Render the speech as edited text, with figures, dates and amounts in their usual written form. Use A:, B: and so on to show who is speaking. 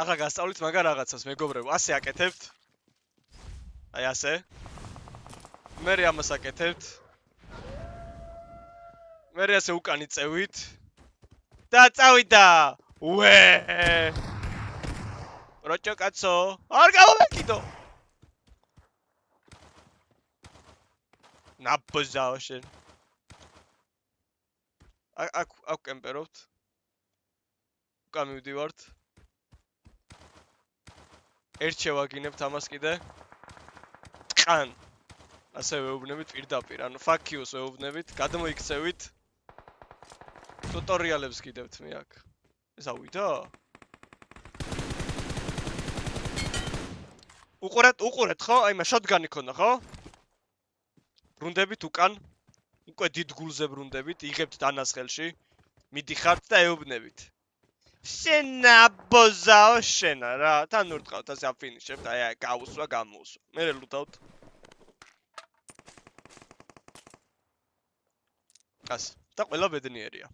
A: ახლა გასწავლით მაგარ რაღაცას, მეგობრებო, ასე აკეთებთ. აი ასე. მე ამას აკეთებთ. მე ასე უკანი წევით. და წავიდა. უე! როჭო კაცო, არ გამომეკიდო. ნაბოზაო შენ. აქ კემპერობთ. უკან მივდივართ. ერთ შევაგინებთ ამას კიდე. ტყან. ასე ვეუბნებით პირდაპირ, ანუ fuck you-ს ვეუბნებით, გადმოიქცევით. ტუტორიალებს გიდევთ მე აქ. ეს ავიდა? უყურეთ ხო? აი მა შოტგანი ქონდა ხო? ბრუნდებით უკან. უკვე დიდ გულზე ბრუნდებით, იღებთ დანას ხელში. მიდიხართ და ეუბნებით. შენა ბოზაო შენა რა, თან ურტყავთ ასე აფინიშებთ, აი გაუსვა, გამოუსვა. მე ლუდავთ. ას და ყველა ბედნიერია.